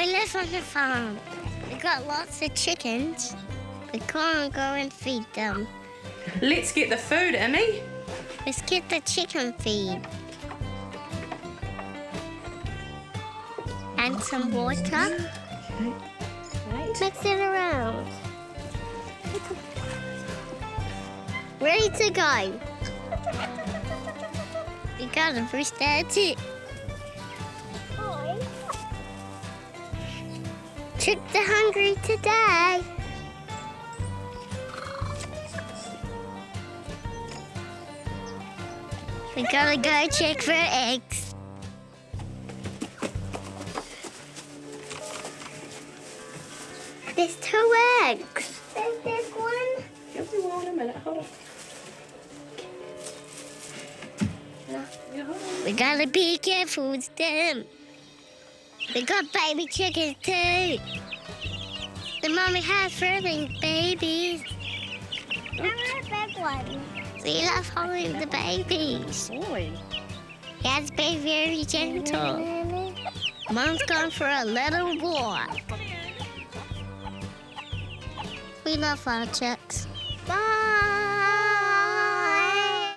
We live on the farm. We got lots of chickens. We can't go and feed them. Let's get the food, Emmy. Let's get the chicken feed. And some water. Mix it around. Ready to go. We gotta restart it. Chicks are hungry today. We gotta go check for eggs. There's 2 eggs. There's one. Give me one in a minute. Hold on. We gotta be careful with them. We got baby chickens too. The mommy has furling babies. I want a big one. We love holding the babies. Boy. He has to be very gentle. Mom's gone for a little walk. We love our chicks. Bye.